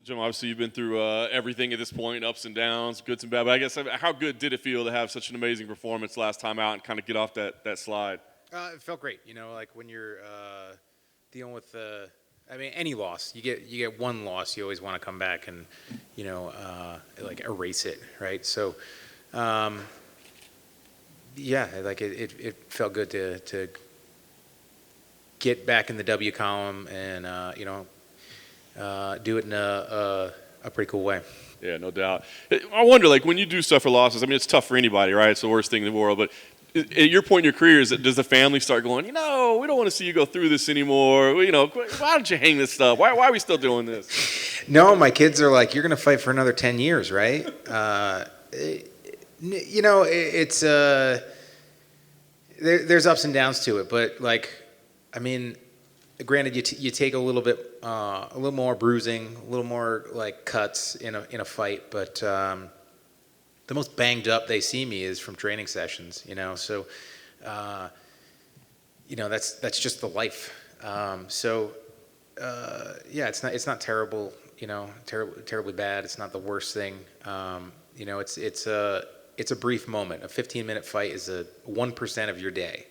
Jim, obviously you've been through everything at this point, ups and downs, goods and bad. But I guess how good did it feel to have such an amazing performance last time out and kind of get off that slide? It felt great. Like when you're dealing with any loss, you get one loss, you always want to come back and like erase it, right? So, yeah, like it felt good to get back in the W column and do it in a pretty cool way. Yeah, no doubt. I wonder, like, when you do suffer losses, I mean, it's tough for anybody, right? It's the worst thing in the world. But at your point in your career, does the family start going, we don't want to see you go through this anymore? Why don't you hang this stuff? Why are we still doing this? No, my kids are like, you're going to fight for another 10 years, right? It's there's ups and downs to it. But, like, I mean, granted, you take a little more bruising, a little more like cuts in a fight, but the most banged up they see me is from training sessions, So, that's just the life. Yeah, it's not terrible, terribly bad. It's not the worst thing. It's a brief moment. A 15-minute fight is 1% of your day,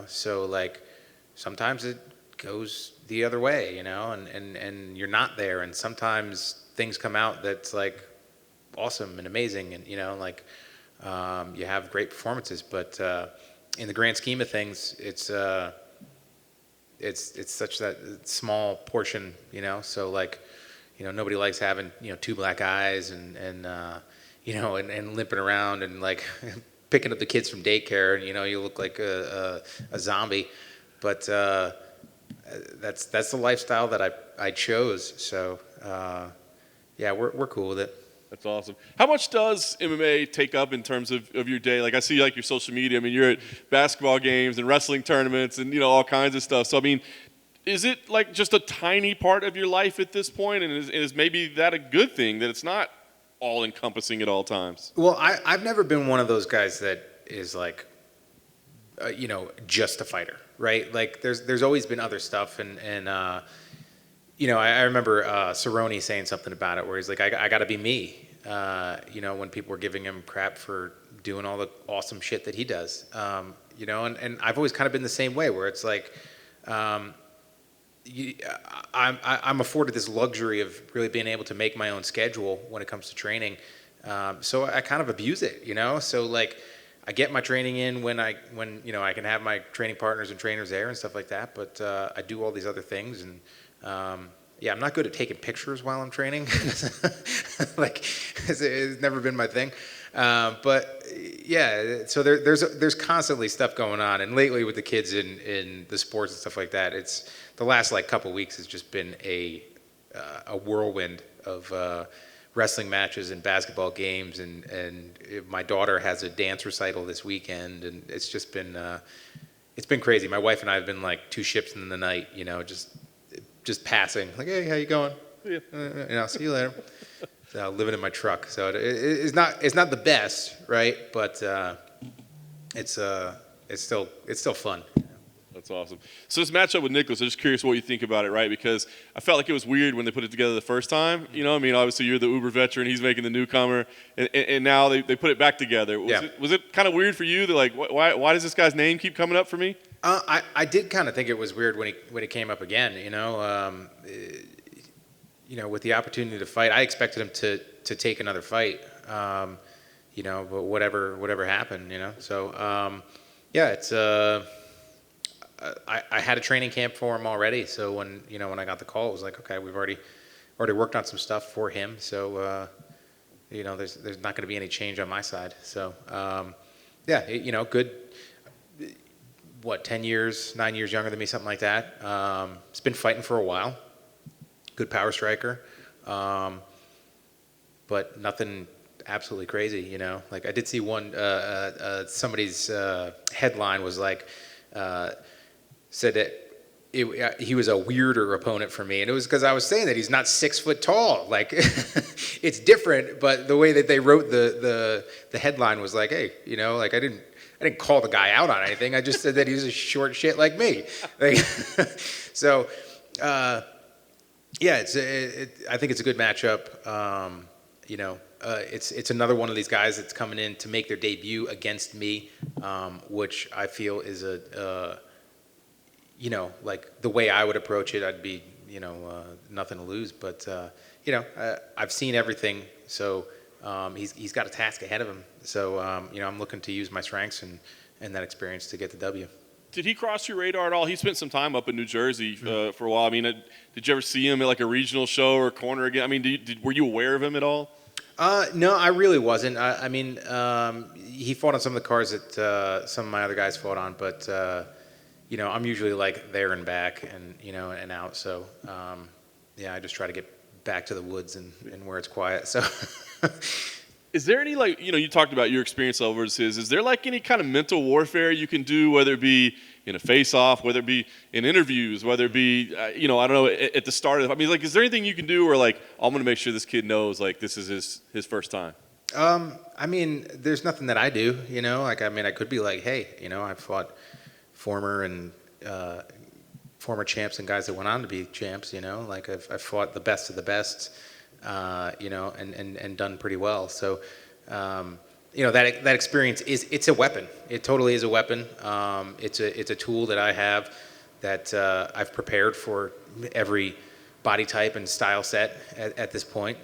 So, like, sometimes it goes the other way, and you're not there, and sometimes things come out that's like awesome and amazing, and you have great performances, but in the grand scheme of things, it's such that small portion, So like, nobody likes having two black eyes and limping around and like picking up the kids from daycare, and you look like a zombie, but that's the lifestyle that I chose. So yeah, we're cool with it. That's awesome. How much does MMA take up in terms of your day? Like, I see like your social media. I mean, you're at basketball games and wrestling tournaments and all kinds of stuff. So I mean, is it like just a tiny part of your life at this point? And is maybe that a good thing, that it's not all encompassing at all times? Well, I've never been one of those guys that is like just a fighter, right? Like there's always been other stuff, and I remember Cerrone saying something about it where he's like, I got to be me, when people were giving him crap for doing all the awesome shit that he does, and I've always kind of been the same way, where it's like, I'm afforded this luxury of really being able to make my own schedule when it comes to training, so I kind of abuse it, so like, I get my training in when I can have my training partners and trainers there and stuff like that. But I do all these other things, and I'm not good at taking pictures while I'm training. Like it's never been my thing. But yeah, so there's constantly stuff going on, and lately with the kids in the sports and stuff like that, it's the last like couple weeks has just been a whirlwind of wrestling matches and basketball games, and my daughter has a dance recital this weekend, and it's just been it's been crazy. My wife and I have been like two ships in the night, just passing, like, hey, how you going? Yeah. See you later. So, living in my truck, so it's not the best, right? But it's still fun. That's awesome. So this matchup with Nikolas, I'm just curious what you think about it, right? Because I felt like it was weird when they put it together the first time. I mean, obviously you're the uber veteran, he's making the newcomer, and now they put it back together. Was it kind of weird for you? That like, why does this guy's name keep coming up for me? I did kind of think it was weird when it came up again. With the opportunity to fight, I expected him to take another fight. But whatever happened, So yeah, it's. I had a training camp for him already, so when I got the call, it was like, okay, we've already worked on some stuff for him, so there's not going to be any change on my side. So good. What, 9 years younger than me, something like that. He's been fighting for a while. Good power striker, but nothing absolutely crazy. Like I did see one somebody's headline was like. Said that he was a weirder opponent for me, and it was because I was saying that he's not 6 foot tall. Like it's different, but the way that they wrote the headline was like, hey, like I didn't call the guy out on anything. I just said that he was a short shit like me. Like, so Yeah, I think it's a good matchup. It's another one of these guys that's coming in to make their debut against me, which I feel is like the way I would approach it, I'd be, nothing to lose. But, I've seen everything, so he's got a task ahead of him. So, I'm looking to use my strengths and that experience to get the W. Did he cross your radar at all? He spent some time up in New Jersey for a while. I mean, did you ever see him at like a regional show or corner again? I mean, were you aware of him at all? No, I really wasn't. He fought on some of the cards that some of my other guys fought on, but I'm usually like there and back and and out. So I just try to get back to the woods and where it's quiet. So. Is there any, you talked about your experience level versus his. Is there like any kind of mental warfare you can do, whether it be in a face-off, whether it be in interviews, whether it be, I don't know, at the start of, is there anything you can do where I'm going to make sure this kid knows this is his first time? There's nothing that I do, I could be like, hey, I fought former champs and guys that went on to be champs, I've fought the best of the best. And done pretty well. So, that experience it's a weapon. It totally is a weapon. It's a tool that I have that I've prepared for every body type and style set at this point.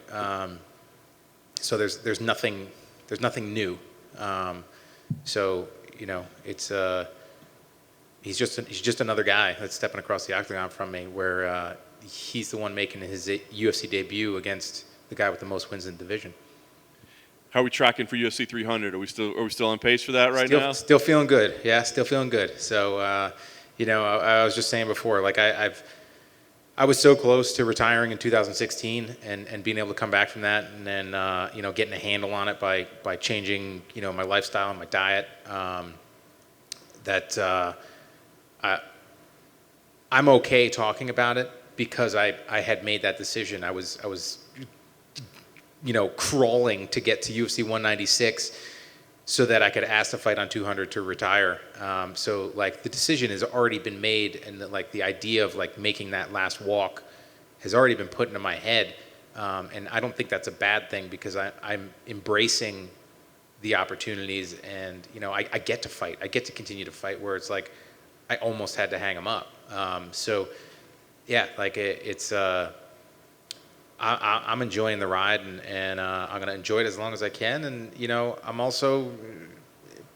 So there's nothing new. It's he's just another guy that's stepping across the octagon from me where. He's the one making his UFC debut against the guy with the most wins in the division. How are we tracking for UFC 300? Are we still on pace for that now? Still feeling good. Yeah, still feeling good. So, I was just saying before, I was so close to retiring in 2016 and being able to come back from that and then, getting a handle on it by changing, my lifestyle and my diet. I'm okay talking about it. Because I had made that decision, I was crawling to get to UFC 196 so that I could ask to fight on 200 to retire. So the decision has already been made, and the idea of making that last walk has already been put into my head. And I don't think that's a bad thing because I'm embracing the opportunities, and I get to fight. I get to continue to fight where it's I almost had to hang them up. Yeah, I'm enjoying the ride, and I'm gonna enjoy it as long as I can. And I'm also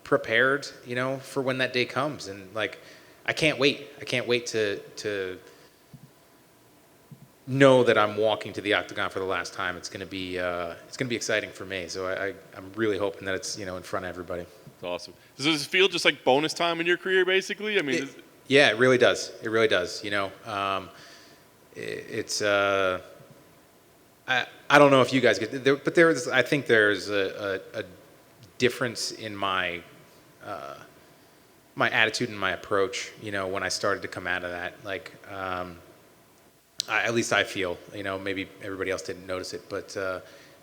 prepared, for when that day comes. And I can't wait. I can't wait to know that I'm walking to the octagon for the last time. It's gonna be exciting for me. So I'm really hoping that it's in front of everybody. That's awesome. Does this feel just like bonus time in your career, basically? Yeah, it really does. It really does. It's I don't know if you guys get there, but I think there's a difference in my my attitude and my approach. When I started to come out of that, at least I feel. Maybe everybody else didn't notice it, but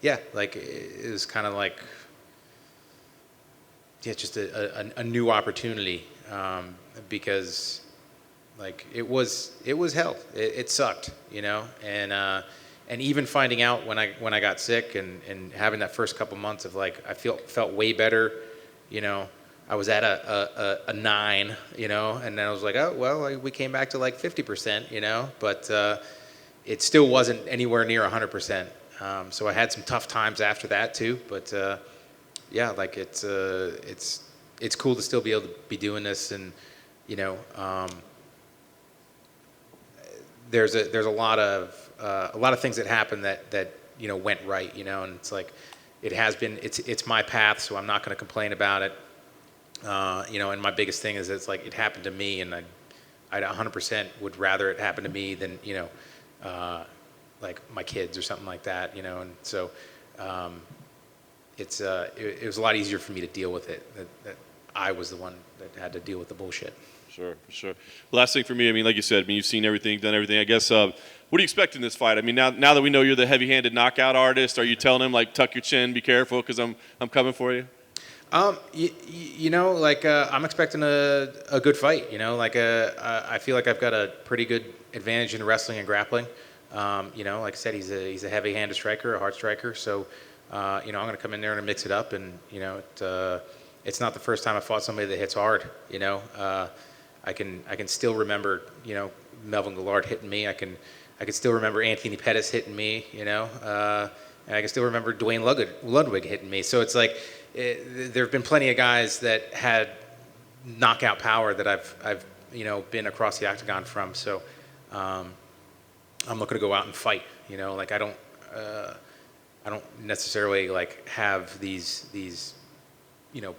it was kind of just a new opportunity. Because it was hell. It sucked, and even finding out when I got sick and having that first couple months of I felt way better, I was at a 9, and then I was oh well, we came back to 50%, but it still wasn't anywhere near 100%. So I had some tough times after that too, but it's cool to still be able to be doing this. And there's a lot of things that happened that went right, and it's it's my path, so I'm not going to complain about it. And my biggest thing is it happened to me, and I 100% would rather it happen to me than my kids or something like that, and so it was a lot easier for me to deal with it. That I was the one that had to deal with the bullshit. Sure, for sure. Last thing for me, like you said, you've seen everything, done everything. I guess, what do you expect in this fight? Now that we know you're the heavy-handed knockout artist, are you telling him tuck your chin, be careful, because I'm coming for you? I'm expecting a good fight. I feel like I've got a pretty good advantage in wrestling and grappling. Like I said, he's a heavy-handed striker, a hard striker. So, I'm going to come in there and mix it up. And it's not the first time I fought somebody that hits hard. I can still remember Melvin Gillard hitting me. I can still remember Anthony Pettis hitting me. And I can still remember Dwayne Ludwig hitting me. So it's like there have been plenty of guys that had knockout power that I've been across the octagon from. So I'm looking to go out and fight. Like I don't necessarily like have these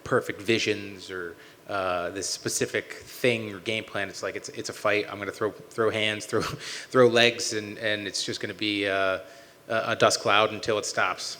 perfect visions or this specific thing or game plan. It's like it's a fight. I'm going to throw hands, throw legs, and it's just going to be a dust cloud until it stops.